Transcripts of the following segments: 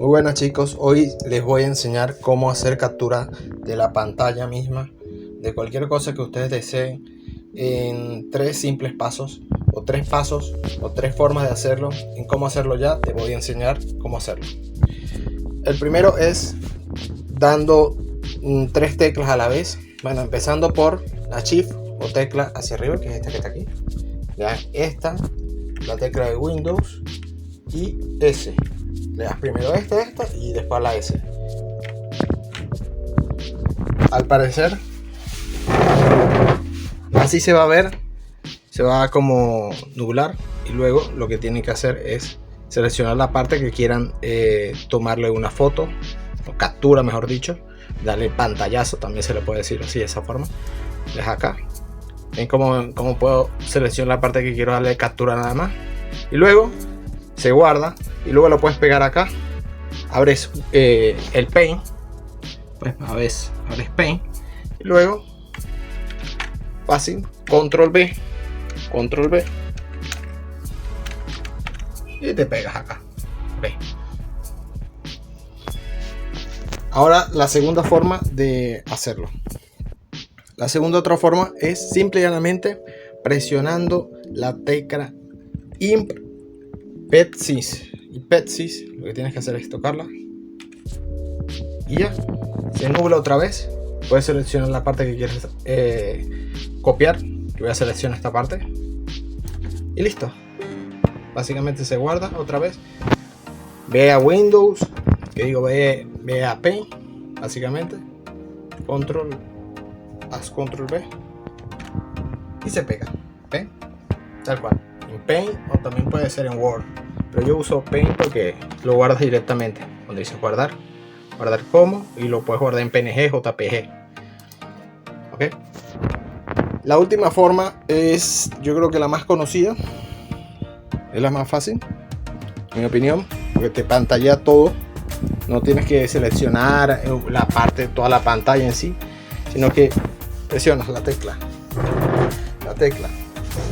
Muy buenas chicos, hoy les voy a enseñar cómo hacer captura de la pantalla misma de cualquier cosa que ustedes deseen en tres simples pasos o tres formas de hacerlo. En cómo hacerlo ya te voy a enseñar cómo hacerlo. El primero es dando tres teclas a la vez. Bueno, empezando por la Shift o tecla hacia arriba, que es esta que está aquí. Ya, esta, la tecla de Windows y S. Le das primero esta y después la S. Al parecer así se va a ver, se va a como nublar, y luego lo que tienen que hacer es seleccionar la parte que quieran tomarle una foto o captura, mejor dicho, darle pantallazo, también se le puede decir así, de esa forma. Les acá ven cómo puedo seleccionar la parte que quiero darle captura nada más, y luego se guarda y luego lo puedes pegar acá. Abres el Paint, pues abres Paint y luego fácil, control B y te pegas acá. ¿Ves? Ahora la segunda forma de hacerlo. La segunda otra forma es simple y llanamente presionando la tecla Imp Petsys. Y Petsys, lo que tienes que hacer es tocarla y ya se nubla otra vez. Puedes seleccionar la parte que quieres copiar. Yo voy a seleccionar esta parte y listo. Básicamente se guarda otra vez. Ve a Windows, que digo, ve a Paint, básicamente haz control B y se pega. ¿Ven? Tal cual, en Paint o también puede ser en Word, pero yo uso Paint porque lo guardas directamente donde dice guardar como, y lo puedes guardar en PNG, JPG. ¿Ok? La última forma es, yo creo que la más conocida, es la más fácil en mi opinión, porque te pantalla todo. No tienes que seleccionar la parte, toda la pantalla en sí, sino que presionas la tecla.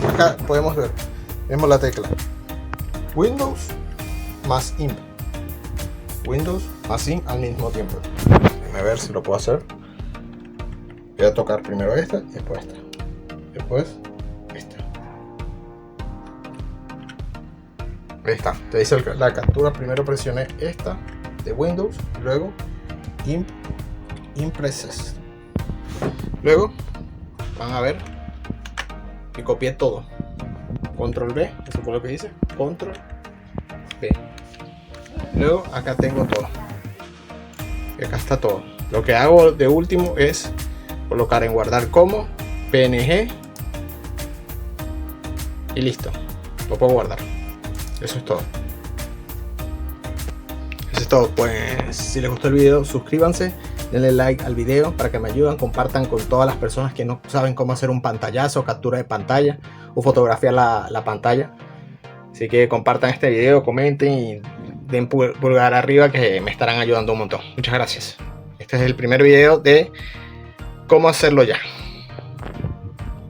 Acá podemos ver, vemos la tecla Windows más Imp. Windows más Imp al mismo tiempo. Déjame ver si lo puedo hacer. Voy a tocar primero esta, después esta, después esta. Ahí está, te dice la captura. Primero presioné esta de Windows, luego Impresses. Luego van a ver que copié todo. Control B, eso fue lo que hice. Control B. Luego acá tengo todo. Y acá está todo. Lo que hago de último es colocar en guardar como PNG y listo. Lo puedo guardar. Eso es todo. Eso es todo. Pues si les gustó el video, suscríbanse, denle like al video para que me ayuden, compartan con todas las personas que no saben cómo hacer un pantallazo, captura de pantalla o fotografiar la pantalla. Así que compartan este video, comenten y den pulgar arriba, que me estarán ayudando un montón. Muchas gracias. Este es el primer video de cómo hacerlo ya.